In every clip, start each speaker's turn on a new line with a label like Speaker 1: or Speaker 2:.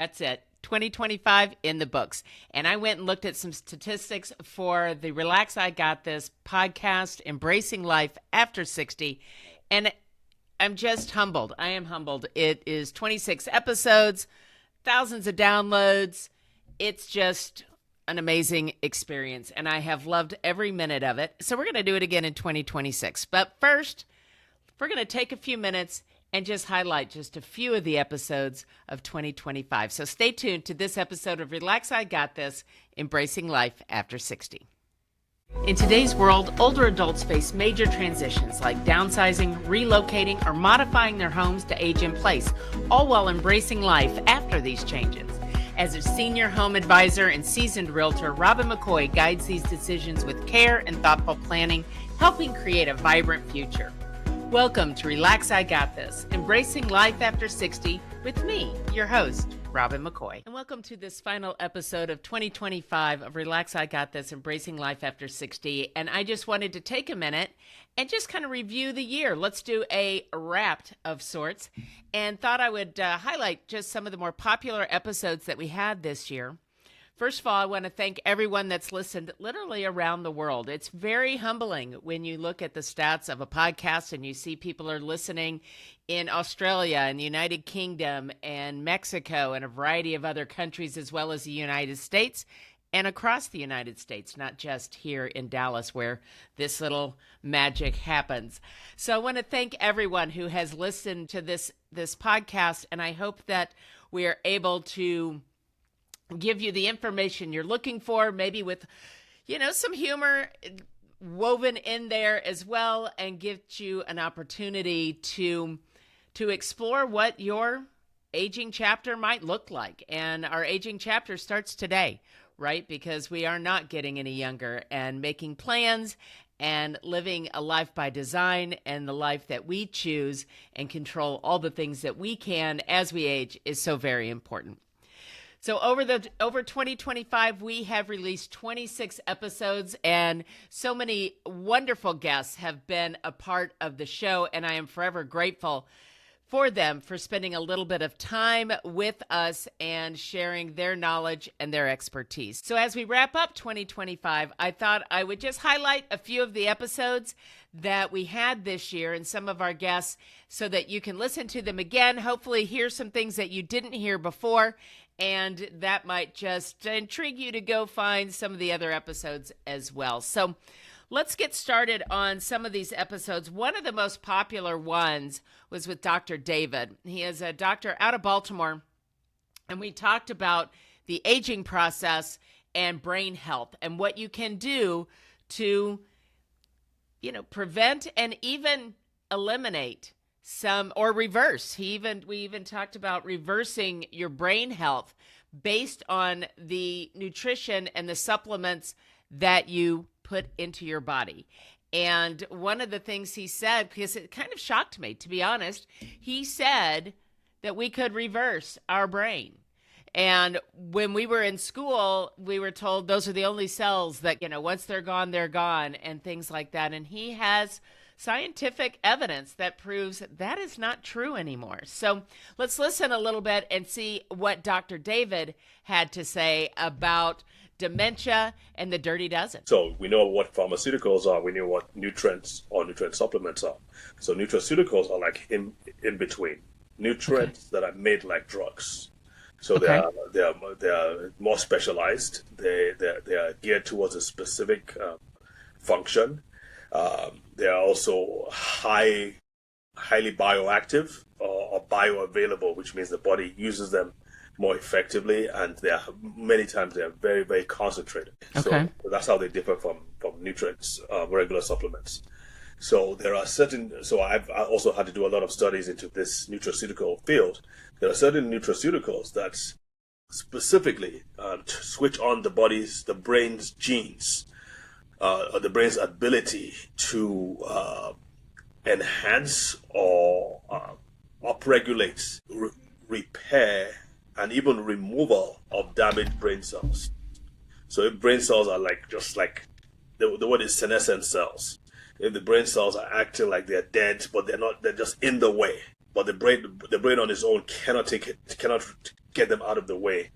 Speaker 1: That's it. 2025 in the books. And I went and looked at some statistics for the Relax I Got This podcast, Embracing Life After 60. And I'm just humbled. I am humbled. It is 26 episodes, thousands of downloads. It's just an amazing experience. And I have loved every minute of it. So we're going to do it again in 2026. But first, we're going to take a few minutes and just highlight just a few of the episodes of 2025. So stay tuned to this episode of Relax I Got This, Embracing Life After 60. In today's world, older adults face major transitions like downsizing, relocating, or modifying their homes to age in place, all while embracing life after these changes. As a senior home advisor and seasoned realtor, Robin McCoy guides these decisions with care and thoughtful planning, helping create a vibrant future. Welcome to Relax I Got This, Embracing Life After 60 with me, your host, Robin McCoy. And welcome to this final episode of 2025 of Relax I Got This, Embracing Life After 60. And I just wanted to take a minute and just kind of review the year. Let's do a wrap of sorts, and thought I would highlight just some of the more popular episodes that we had this year. First of all, I want to thank everyone that's listened literally around the world. It's very humbling when you look at the stats of a podcast and you see people are listening in Australia and the United Kingdom and Mexico and a variety of other countries, as well as the United States and across the United States, not just here in Dallas where this little magic happens. So I want to thank everyone who has listened to this podcast, and I hope that we are able to give you the information you're looking for, maybe with, some humor woven in there as well, and give you an opportunity to explore what your aging chapter might look like. And our aging chapter starts today, right? Because we are not getting any younger, and making plans and living a life by design and the life that we choose and control all the things that we can as we age is so very important. So over 2025, we have released 26 episodes, and so many wonderful guests have been a part of the show, and I am forever grateful for them for spending a little bit of time with us and sharing their knowledge and their expertise. So as we wrap up 2025, I thought I would just highlight a few of the episodes that we had this year and some of our guests so that you can listen to them again, hopefully hear some things that you didn't hear before, and that might just intrigue you to go find some of the other episodes as well. So let's get started on some of these episodes. One of the most popular ones was with Dr. David. He is a doctor out of Baltimore, and we talked about the aging process and brain health and what you can do to, prevent and even eliminate some, or reverse. We even talked about reversing your brain health based on the nutrition and the supplements that you put into your body. And one of the things he said, because it kind of shocked me, to be honest, he said that we could reverse our brain. And when we were in school, we were told those are the only cells that, once they're gone, and things like that. And he has scientific evidence that proves that is not true anymore. So let's listen a little bit and see what Dr. David had to say about dementia and the dirty dozen.
Speaker 2: So we know what pharmaceuticals are. We know what nutrients or nutrient supplements are. So nutraceuticals are like in between nutrients that are made like drugs. So they are more specialized. They are geared towards a specific function. They are also highly bioactive or bioavailable, which means the body uses them more effectively, and many times they are very, very concentrated. Okay. So that's how they differ from nutrients, regular supplements. So there are I also had to do a lot of studies into this nutraceutical field. There are certain nutraceuticals that specifically switch on the brain's genes, or the brain's ability to enhance or upregulate, repair, and even removal of damaged brain cells. So if brain cells are just like the word is senescent cells. If the brain cells are acting like they're dead, but they're not, they're just in the way. But the brain on its own cannot get them out of the way,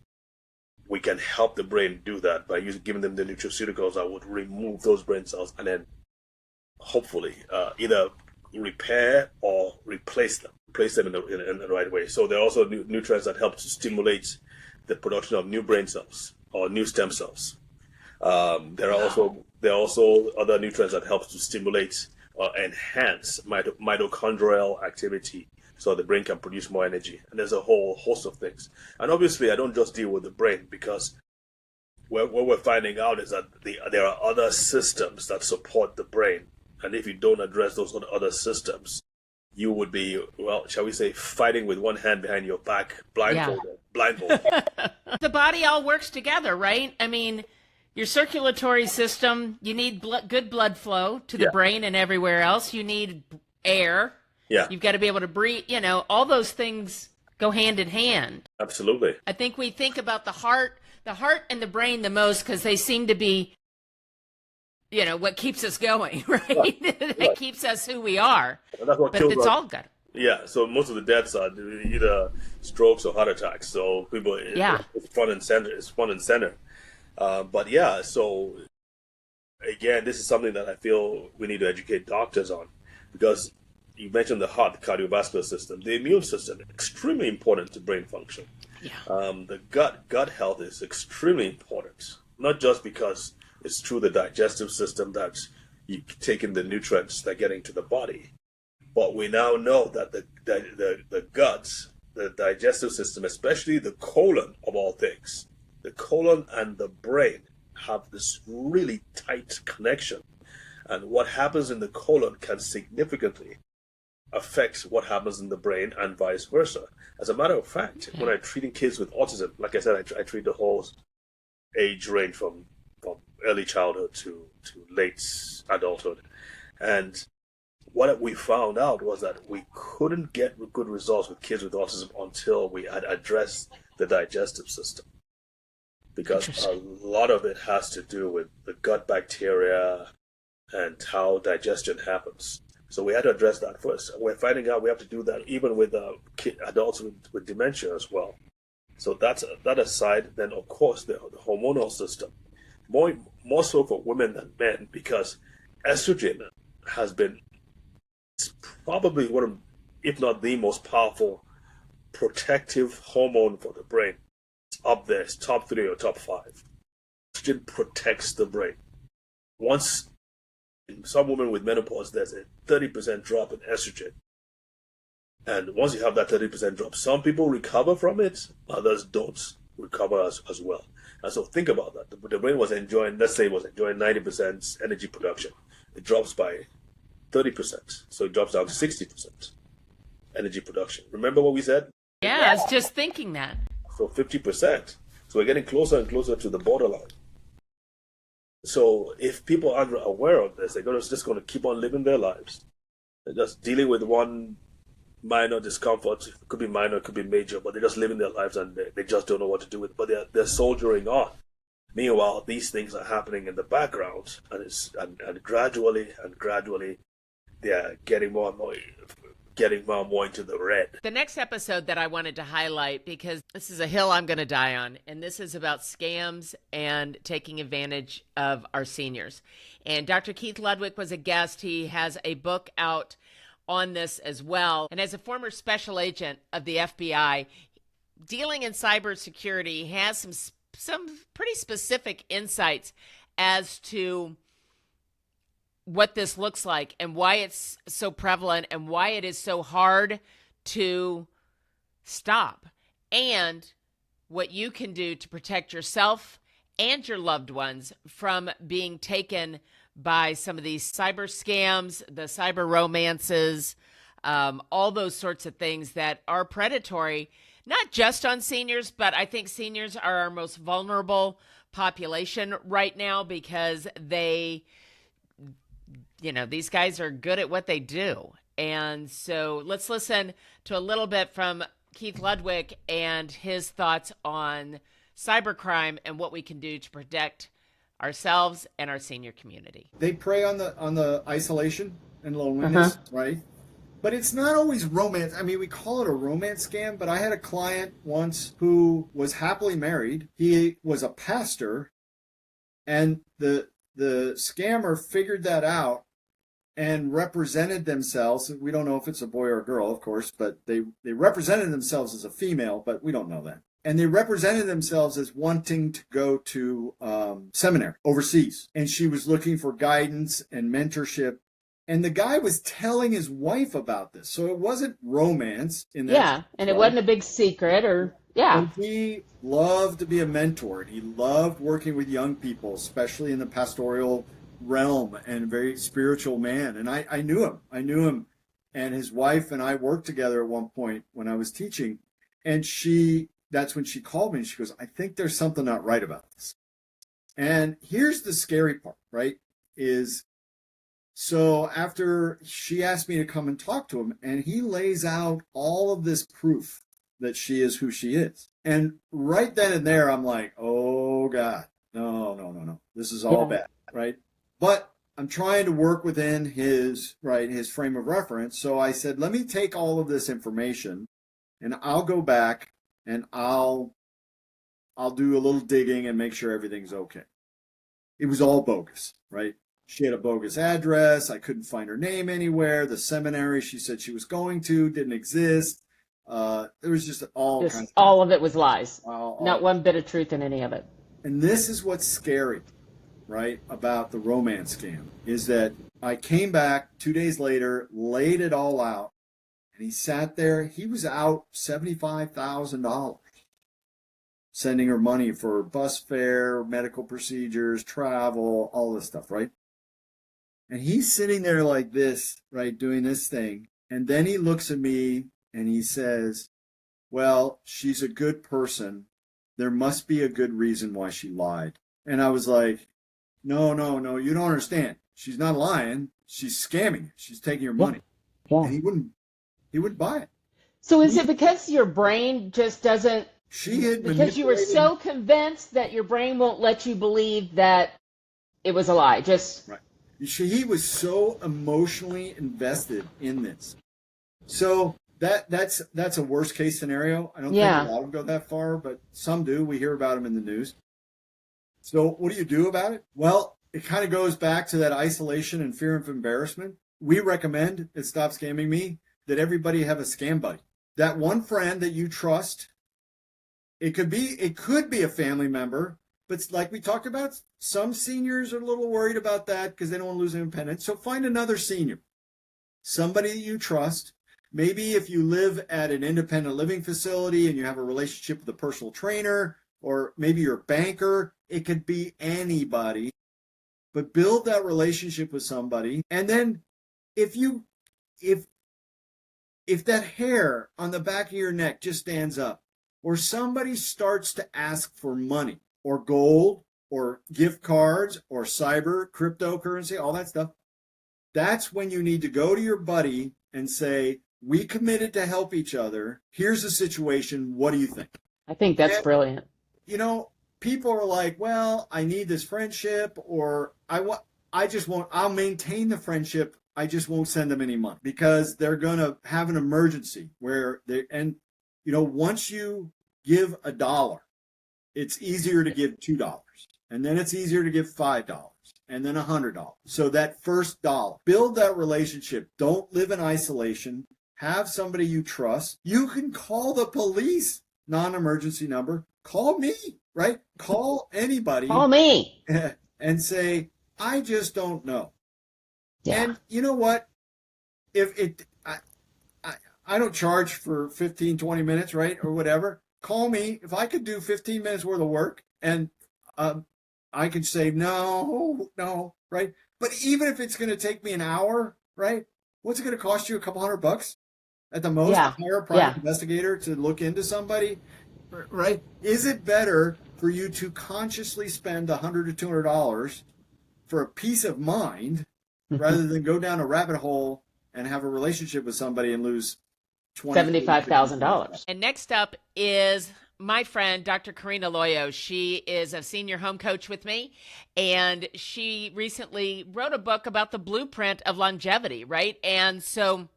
Speaker 2: we can help the brain do that by giving them the nutraceuticals that would remove those brain cells and then hopefully either repair or replace them in the right way. So there are also nutrients that help to stimulate the production of new brain cells or new stem cells. There are also other nutrients that help to stimulate or enhance mitochondrial activity so the brain can produce more energy. And there's a whole host of things. And obviously, I don't just deal with the brain, because what we're finding out is that there are other systems that support the brain. And if you don't address those other systems, you would be, well, shall we say, fighting with one hand behind your back, blindfolded.
Speaker 1: The body all works together, right? I mean, your circulatory system, you need good blood flow to the brain and everywhere else. You need air.
Speaker 2: Yeah.
Speaker 1: You've got to be able to breathe. You know, all those things go hand in hand.
Speaker 2: Absolutely.
Speaker 1: I think we think about the heart and the brain the most because they seem to be, you know, what keeps us going, right? It keeps us who we are.
Speaker 2: And that's what
Speaker 1: but
Speaker 2: kills
Speaker 1: it's
Speaker 2: us.
Speaker 1: All good.
Speaker 2: Yeah, so most of the deaths are either strokes or heart attacks. So people, it's front and center. It's front and center. But yeah, so again, this is something that I feel we need to educate doctors on, because you mentioned the heart, the cardiovascular system, the immune system, extremely important to brain function.
Speaker 1: Yeah.
Speaker 2: The gut health is extremely important, not just because it's through the digestive system that you take in the nutrients that get into the body, but we now know that the guts, the digestive system, especially the colon of all things, the colon and the brain have this really tight connection. And what happens in the colon can significantly affect what happens in the brain and vice versa. As a matter of fact, when I'm treating kids with autism, like I said, I treat the whole age range from early childhood to late adulthood. And what we found out was that we couldn't get good results with kids with autism until we had addressed the digestive system. Because a lot of it has to do with the gut bacteria and how digestion happens. So we had to address that first. We're finding out we have to do that even with adults with dementia as well. So that aside, then of course the hormonal system, more so for women than men, because estrogen has been probably one of, if not the most powerful protective hormone for the brain. It's up there, it's top 3 or top 5. Estrogen protects the brain. Once in some women with menopause, there's a 30% drop in estrogen. And once you have that 30% drop, some people recover from it, others don't recover as well. And so think about that. The brain was enjoying, let's say it was enjoying 90% energy production. It drops by 30%. So it drops down to 60% energy production. Remember what we said?
Speaker 1: Yeah, I was just thinking that.
Speaker 2: So 50%. So we're getting closer and closer to the borderline. So if people aren't aware of this, they're just going to keep on living their lives. They're just dealing with one minor discomfort. It could be minor, it could be major, but they're just living their lives and they just don't know what to do with it. But they're soldiering on. Meanwhile, these things are happening in the background, and gradually they're getting more and more into the red.
Speaker 1: The next episode that I wanted to highlight, because this is a hill I'm going to die on, and this is about scams and taking advantage of our seniors. And Dr. Keith Ludwig was a guest. He has a book out on this as well. And as a former special agent of the FBI, dealing in cybersecurity, has some pretty specific insights as to what this looks like and why it's so prevalent and why it is so hard to stop, and what you can do to protect yourself and your loved ones from being taken by some of these cyber scams, the cyber romances, all those sorts of things that are predatory, not just on seniors, but I think seniors are our most vulnerable population right now, because these guys are good at what they do. And so let's listen to a little bit from Keith Ludwig and his thoughts on cybercrime and what we can do to protect ourselves and our senior community.
Speaker 3: They prey on the isolation and loneliness, right? But it's not always romance. I mean, we call it a romance scam, but I had a client once who was happily married. He was a pastor, and the scammer figured that out and represented themselves. We don't know if it's a boy or a girl, of course, but they represented themselves as a female, but we don't know that. And they represented themselves as wanting to go to seminary overseas. And she was looking for guidance and mentorship. And the guy was telling his wife about this. So it wasn't romance in that.
Speaker 1: Yeah, and it wasn't a big secret or, yeah.
Speaker 3: And he loved to be a mentor. And he loved working with young people, especially in the pastoral realm, and a very spiritual man. And I knew him. I knew him. And his wife and I worked together at one point when I was teaching. And that's when she called me and she goes, I think there's something not right about this. And here's the scary part, right? So after she asked me to come and talk to him, and he lays out all of this proof that she is who she is. And right then and there, I'm like, oh God, no. This is all bad, right? But I'm trying to work within his frame of reference. So I said, let me take all of this information and I'll go back and I'll do a little digging and make sure everything's okay. It was all bogus, right? She had a bogus address. I couldn't find her name anywhere. The seminary she said she was going to didn't exist. There was just all kinds of
Speaker 1: all of it was lies.
Speaker 3: Not
Speaker 1: one bit of truth in any of it.
Speaker 3: And this is what's scary, right, about the romance scam, is that I came back 2 days later, laid it all out, and he sat there. He was out $75,000. Sending her money for bus fare, medical procedures, travel, all this stuff, right? And he's sitting there like this, right, doing this thing. And then he looks at me and he says, well, she's a good person. There must be a good reason why she lied. And I was like, no, you don't understand. She's not lying. She's scamming. She's taking your money. Yeah. And he wouldn't buy it.
Speaker 1: So is it because your brain just doesn't, because you were so convinced that your brain won't let you believe that it was a lie? Just
Speaker 3: right. He was so emotionally invested in this. So that's a worst case scenario. I don't think a lot of them go that far, but some do. We hear about them in the news. So what do you do about it? Well, it kind of goes back to that isolation and fear of embarrassment. We recommend at Stop Scamming Me that everybody have a scam buddy. That one friend that you trust. It could be a family member, but like we talked about, some seniors are a little worried about that because they don't want to lose independence. So find another senior, somebody that you trust. Maybe if you live at an independent living facility and you have a relationship with a personal trainer, or maybe you're a banker, it could be anybody. But build that relationship with somebody. And then if that hair on the back of your neck just stands up, or somebody starts to ask for money or gold or gift cards or cyber cryptocurrency, all that stuff, that's when you need to go to your buddy and say, we committed to help each other. Here's the situation. What do you think?
Speaker 1: I think that's brilliant.
Speaker 3: People are like, well, I need this friendship, or I'll maintain the friendship. I just won't send them any money because they're going to have an emergency once you give $1, it's easier to give $2, and then it's easier to give $5, and then $100. So that first dollar, build that relationship. Don't live in isolation. Have somebody you trust. You can call the police, non-emergency number. Call me, right? Call anybody.
Speaker 1: Call me.
Speaker 3: And say, I just don't know.
Speaker 1: Yeah.
Speaker 3: And you know what? I don't charge for 15, 20 minutes, right? Or whatever. Call me. If I could do 15 minutes worth of work and I could say, no, right? But even if it's going to take me an hour, right? What's it going to cost you? A couple $100 at the most?
Speaker 1: Yeah.
Speaker 3: Hire a private investigator to look into somebody, right? Is it better for you to consciously spend $100 to $200 for a peace of mind rather than go down a rabbit hole and have a relationship with somebody and lose
Speaker 1: $75,000. And next up is my friend, Dr. Karina Loyo. She is a senior home coach with me, and she recently wrote a book about the blueprint of longevity, right? And so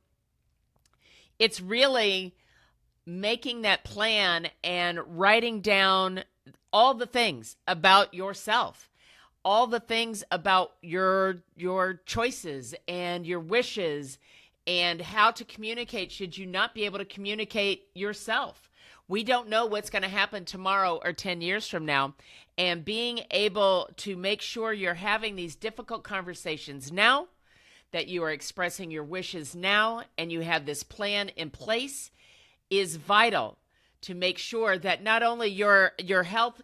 Speaker 1: It's really making that plan and writing down all the things about yourself, all the things about your choices and your wishes, and how to communicate should you not be able to communicate yourself. We don't know what's going to happen tomorrow or 10 years from now. And being able to make sure you're having these difficult conversations now, that you are expressing your wishes now, and you have this plan in place is vital to make sure that not only your health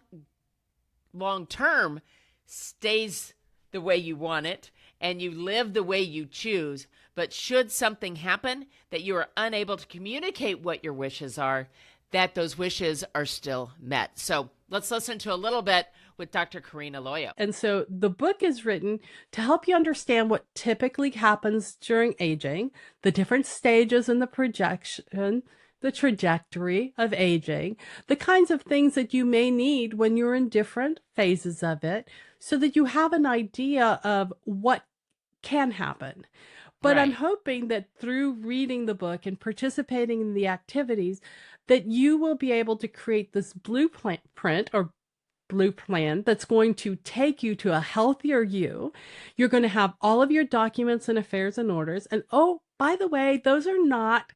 Speaker 1: long term stays the way you want it and you live the way you choose, but should something happen that you are unable to communicate what your wishes are, that those wishes are still met. So let's listen to a little bit with Dr. Karina Loyo.
Speaker 4: And so the book is written to help you understand what typically happens during aging, the different stages in the projection, the trajectory of aging, the kinds of things that you may need when you're in different phases of it, so that you have an idea of what can happen. But I'm hoping that through reading the book and participating in the activities, that you will be able to create this blueprint or blue plan that's going to take you to a healthier you. You're going to have all of your documents and affairs and orders. And oh, by the way, those are not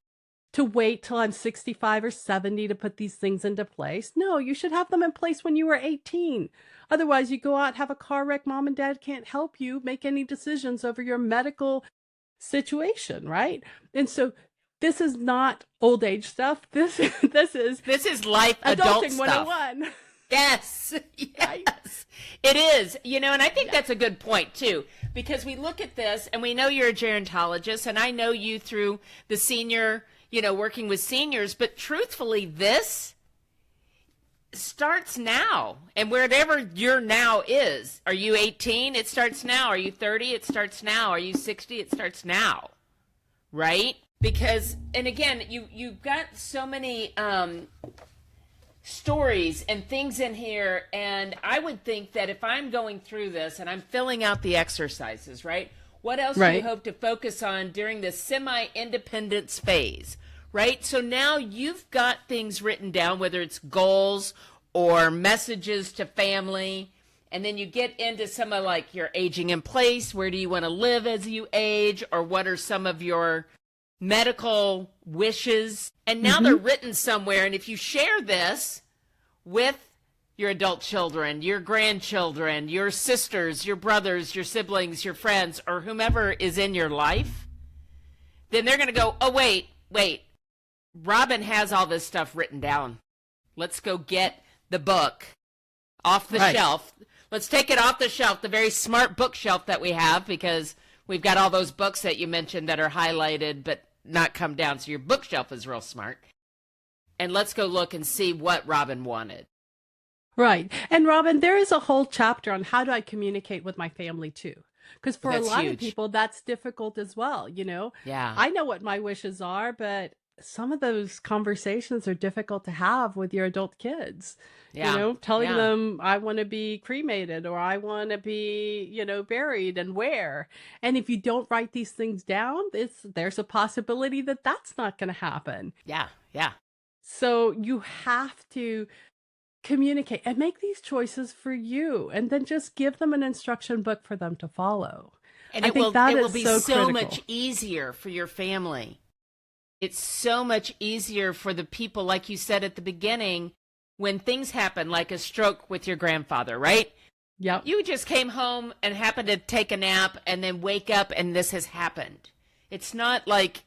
Speaker 4: to wait till I'm 65 or 70 to put these things into place. No, you should have them in place when you were 18. Otherwise, you go out, have a car wreck, mom and dad can't help you make any decisions over your medical situation, right? And so this is not old age stuff. This is
Speaker 1: life adult
Speaker 4: adulting
Speaker 1: stuff.
Speaker 4: 101.
Speaker 1: Yes, yes, it is. And I think that's a good point too, because we look at this and we know you're a gerontologist, and I know you through the senior, working with seniors, but truthfully, this starts now. And wherever your now is, are you 18? It starts now. Are you 30? It starts now. Are you 60? It starts now. Right? Because, and again, you've got so many stories and things in here, and I would think that if I'm going through this and I'm filling out the exercises, right? What else do you hope to focus on during this semi-independence phase, right? So now you've got things written down, whether it's goals or messages to family, and then you get into some of like your aging in place. Where do you want to live as you age, or what are some of your medical wishes? And now they're written somewhere, and if you share this with your adult children, your grandchildren, your sisters, your brothers, your siblings, your friends, or whomever is in your life, then they're going to go, oh, wait, Robin has all this stuff written down. Let's go get the book off the shelf. Let's take it off the shelf, the very smart bookshelf that we have, because we've got all those books that you mentioned that are highlighted but not come down. So your bookshelf is real smart. And let's go look and see what Robin wanted.
Speaker 4: Right. And Robin, there is a whole chapter on how do I communicate with my family too? Because for a lot of people, that's difficult as well.
Speaker 1: Yeah.
Speaker 4: I know what my wishes are, but some of those conversations are difficult to have with your adult kids.
Speaker 1: Yeah.
Speaker 4: Telling them I want to be cremated, or I want to be, buried, and where. And if you don't write these things down, there's a possibility that that's not going to happen.
Speaker 1: Yeah.
Speaker 4: So you have to communicate and make these choices for you, and then just give them an instruction book for them to follow.
Speaker 1: And it will be so much easier for your family. It's so much easier for the people, like you said at the beginning, when things happen, like a stroke with your grandfather, right?
Speaker 4: Yep.
Speaker 1: You just came home and happened to take a nap and then wake up and this has happened. It's not like,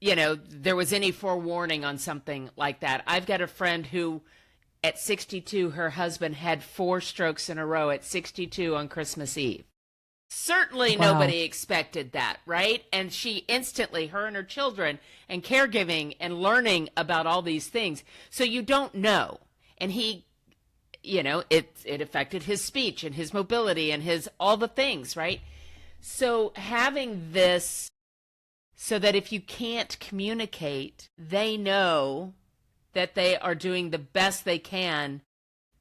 Speaker 1: there was any forewarning on something like that. I've got a friend who, at 62, her husband had 4 strokes in a row at 62 on Christmas Eve. Certainly nobody expected that, right? And she instantly, her and her children, and caregiving and learning about all these things. So you don't know. And he, it affected his speech and his mobility and his all the things, right? So having this so that if you can't communicate, they know that they are doing the best they can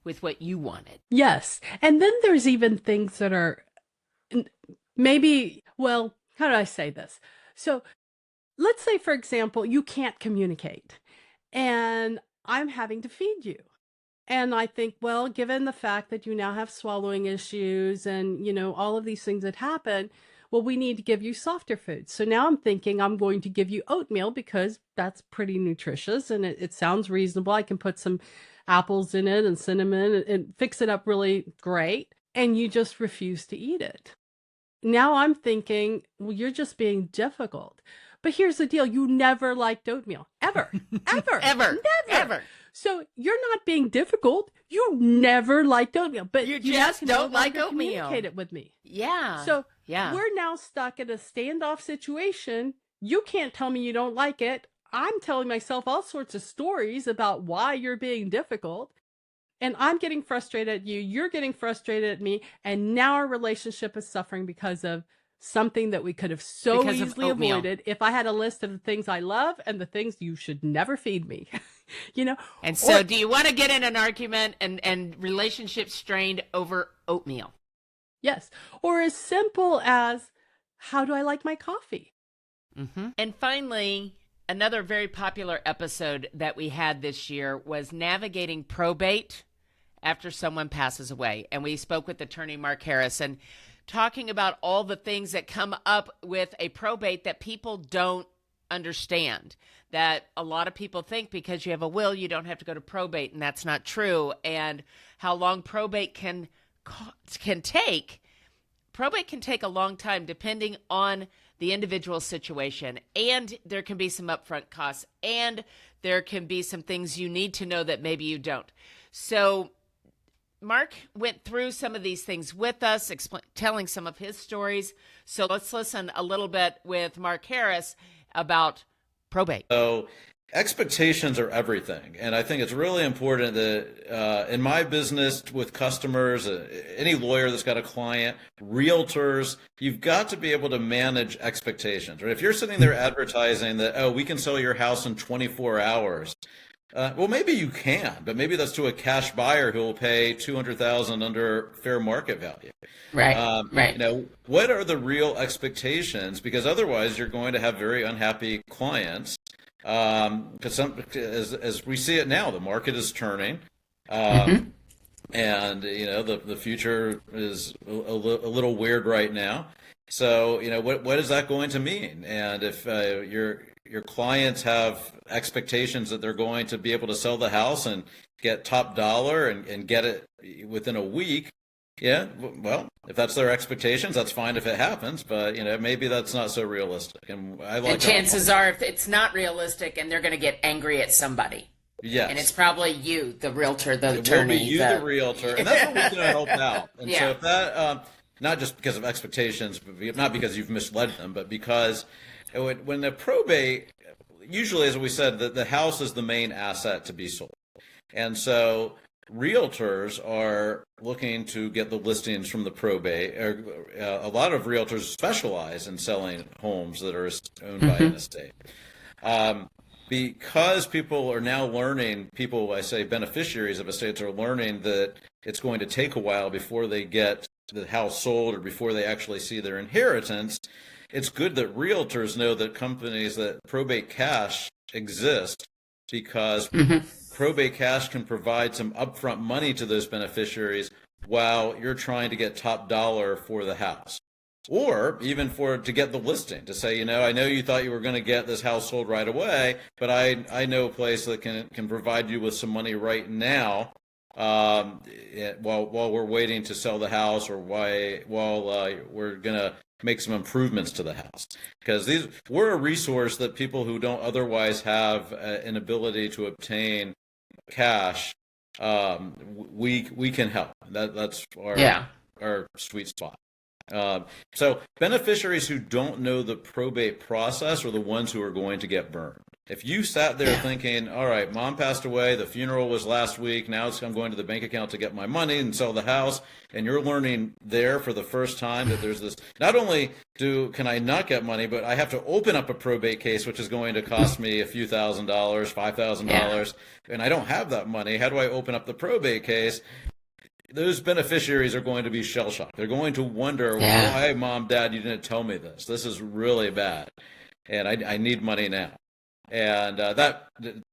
Speaker 1: with what you wanted.
Speaker 4: Yes. And then there's even things that are maybe, how do I say this? So let's say, for example, you can't communicate and I'm having to feed you. And I think, well, given the fact that you now have swallowing issues and, all of these things that happen, well, we need to give you softer foods. So now I'm thinking I'm going to give you oatmeal because that's pretty nutritious and it sounds reasonable. I can put some apples in it and cinnamon and fix it up really great. And you just refuse to eat it. Now I'm thinking, well, you're just being difficult. But here's the deal. You never liked oatmeal. Ever. Ever.
Speaker 1: Ever.
Speaker 4: Never.
Speaker 1: Ever.
Speaker 4: So you're not being difficult. You never liked oatmeal. But
Speaker 1: You
Speaker 4: now
Speaker 1: just
Speaker 4: can no
Speaker 1: don't like
Speaker 4: longer
Speaker 1: oatmeal.
Speaker 4: communicate it with me.
Speaker 1: Yeah.
Speaker 4: So
Speaker 1: yeah.
Speaker 4: we're now stuck in a standoff situation. You can't tell me you don't like it. I'm telling myself all sorts of stories about why you're being difficult. And I'm getting frustrated at you. You're getting frustrated at me. And now our relationship is suffering because of something that we could have so
Speaker 1: Because of
Speaker 4: easily
Speaker 1: oatmeal.
Speaker 4: avoided if I had a list of the things I love and the things you should never feed me.
Speaker 1: And so do you want to get in an argument and relationships strained over oatmeal?
Speaker 4: Yes. Or as simple as, how do I like my coffee?
Speaker 1: Mm-hmm. And finally, another very popular episode that we had this year was navigating probate after someone passes away. And we spoke with attorney Mark Harris and talking about all the things that come up with a probate that people don't understand, that a lot of people think because you have a will, you don't have to go to probate, and that's not true, and how long probate can take. Probate can take a long time depending on the individual situation, and there can be some upfront costs, and there can be some things you need to know that maybe you don't. So Mark went through some of these things with us, telling some of his stories. So let's listen a little bit with Mark Harris about probate.
Speaker 5: So expectations are everything. And I think it's really important that in my business with customers, any lawyer that's got a client, realtors, you've got to be able to manage expectations. Right? If you're sitting there advertising that, oh, we can sell your house in 24 hours, well, maybe you can, but maybe that's to a cash buyer who will pay $200,000 under fair market value.
Speaker 1: Right. Right.
Speaker 5: What are the real expectations? Because otherwise, you're going to have very unhappy clients. Because as we see it now, the market is turning, and the future is a little weird right now. So what is that going to mean? And if your clients have expectations that they're going to be able to sell the house and get top dollar and get it within a week, yeah, well, if that's their expectations, that's fine if it happens, but maybe that's not so realistic. And
Speaker 1: chances are, if it's not realistic, and they're going to get angry at somebody.
Speaker 5: Yes.
Speaker 1: And it's probably you, the realtor, the
Speaker 5: it
Speaker 1: attorney.
Speaker 5: Will be you, the realtor, and that's what we can help out. And so if that, not just because of expectations, not because you've misled them, but because when the probate, usually, as we said, the house is the main asset to be sold. And so realtors are looking to get the listings from the probate. A lot of realtors specialize in selling homes that are owned by an estate. Because people are now learning, beneficiaries of estates are learning that it's going to take a while before they get the house sold or before they actually see their inheritance. It's good that realtors know that companies that probate cash exist because probate cash can provide some upfront money to those beneficiaries while you're trying to get top dollar for the house. Or even to get the listing, to say, I know you thought you were going to get this house sold right away, but I know a place that can provide you with some money right now while we're waiting to sell the house, or while we're going to make some improvements to the house. Because we're a resource that people who don't otherwise have an ability to obtain cash, we can help. That's our sweet spot. So beneficiaries who don't know the probate process are the ones who are going to get burned. If you sat there thinking, all right, mom passed away, the funeral was last week, now I'm going to the bank account to get my money and sell the house, and you're learning there for the first time that there's this, not only can I not get money, but I have to open up a probate case, which is going to cost me a few $1,000s, $5,000, and I don't have that money. How do I open up the probate case? Those beneficiaries are going to be shell-shocked. They're going to wonder, why, Mom, Dad, you didn't tell me this? This is really bad. and I need money now. And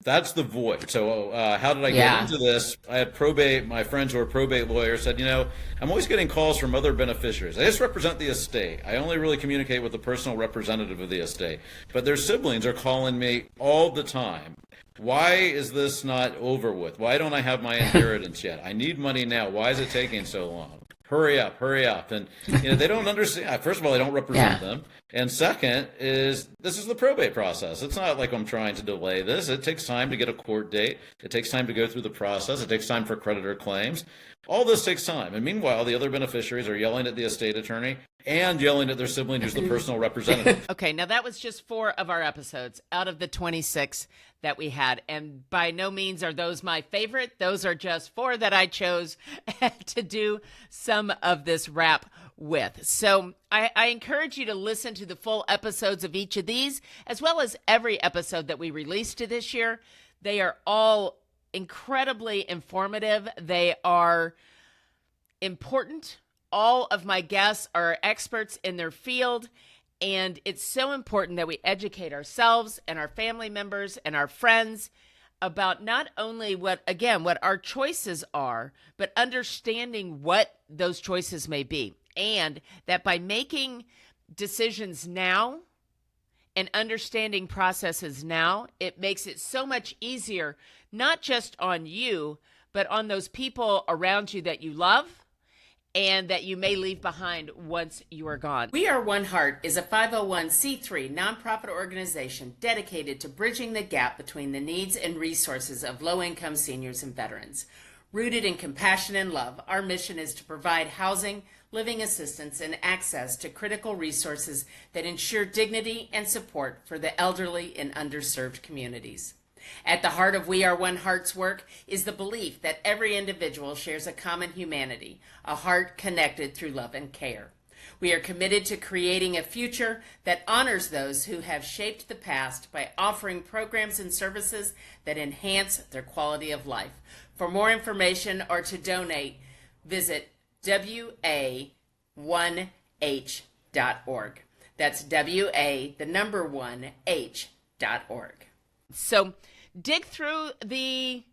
Speaker 5: that's the void. So how did I get into this? I had probate. My friends who are probate lawyers said, I'm always getting calls from other beneficiaries. I just represent the estate. I only really communicate with the personal representative of the estate. But their siblings are calling me all the time. Why is this not over with? Why don't I have my inheritance yet? I need money now. Why is it taking so long? Hurry up. And, they don't understand. First of all, I don't represent them. And second is this is the probate process. It's not like I'm trying to delay this. It takes time to get a court date. It takes time to go through the process. It takes time for creditor claims. All this takes time. And meanwhile, the other beneficiaries are yelling at the estate attorney and yelling at their sibling who's the personal representative.
Speaker 1: Okay, now that was just 4 of our episodes out of the 26 that we had. And by no means are those my favorite. Those are just 4 that I chose to do some of this wrap with. So I encourage you to listen to the full episodes of each of these, as well as every episode that we released this year. They are all incredibly informative. They are important. All of my guests are experts in their field, and it's so important that we educate ourselves and our family members and our friends about not only what our choices are, but understanding what those choices may be. And that by making decisions now and understanding processes now, it makes it so much easier, not just on you, but on those people around you that you love and that you may leave behind once you are gone. We Are One Heart is a 501c3 nonprofit organization dedicated to bridging the gap between the needs and resources of low-income seniors and veterans. Rooted in compassion and love, our mission is to provide housing, living assistance, and access to critical resources that ensure dignity and support for the elderly in underserved communities. At the heart of We Are One Heart's work is the belief that every individual shares a common humanity, a heart connected through love and care. We are committed to creating a future that honors those who have shaped the past by offering programs and services that enhance their quality of life. For more information or to donate, visit wa1h.org. That's wa1h.org. So dig through the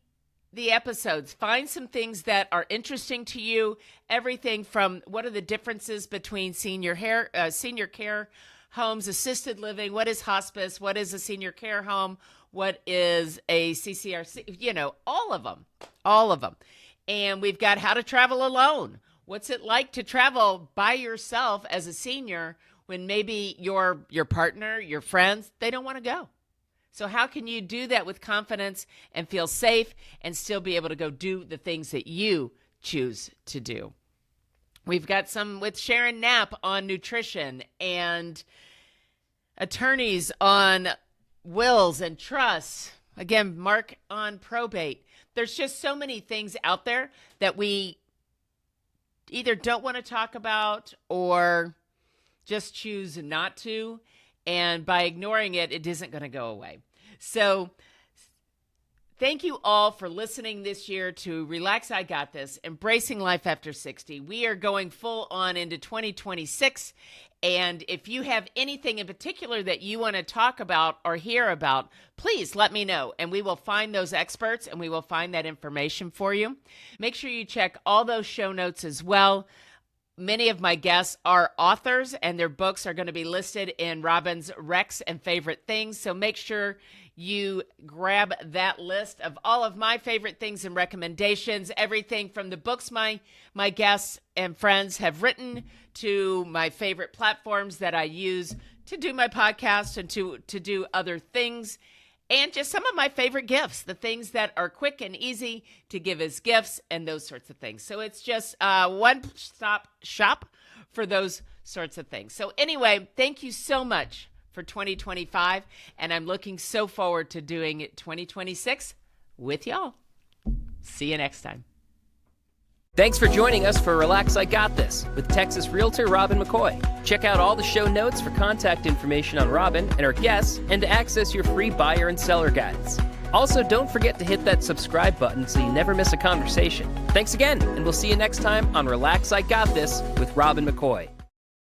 Speaker 1: episodes, find some things that are interesting to you. Everything from what are the differences between senior care homes, assisted living, what is hospice, what is a senior care home, what is a CCRC, all of them. And we've got how to travel alone. What's it like to travel by yourself as a senior when maybe your partner, your friends, they don't want to go? So how can you do that with confidence and feel safe and still be able to go do the things that you choose to do? We've got some with Sharon Knapp on nutrition and attorneys on wills and trusts. Again, Mark on probate. There's just so many things out there that we either don't want to talk about or just choose not to. And by ignoring it, it isn't going to go away. So thank you all for listening this year to Relax, I Got This, Embracing Life After 60. We are going full on into 2026. And if you have anything in particular that you want to talk about or hear about, please let me know. And we will find those experts and we will find that information for you. Make sure you check all those show notes as well. Many of my guests are authors, and their books are going to be listed in Robin's Recs and Favorite Things. So make sure you grab that list of all of my favorite things and recommendations, everything from the books my guests and friends have written to my favorite platforms that I use to do my podcast and to do other things. And just some of my favorite gifts, the things that are quick and easy to give as gifts and those sorts of things. So it's just one-stop shop for those sorts of things. So anyway, thank you so much for 2025. And I'm looking so forward to doing 2026 with y'all. See you next time.
Speaker 6: Thanks for joining us for Relax, I Got This with Texas Realtor Robin McCoy. Check out all the show notes for contact information on Robin and our guests and to access your free buyer and seller guides. Also, don't forget to hit that subscribe button so you never miss a conversation. Thanks again, and we'll see you next time on Relax, I Got This with Robin McCoy.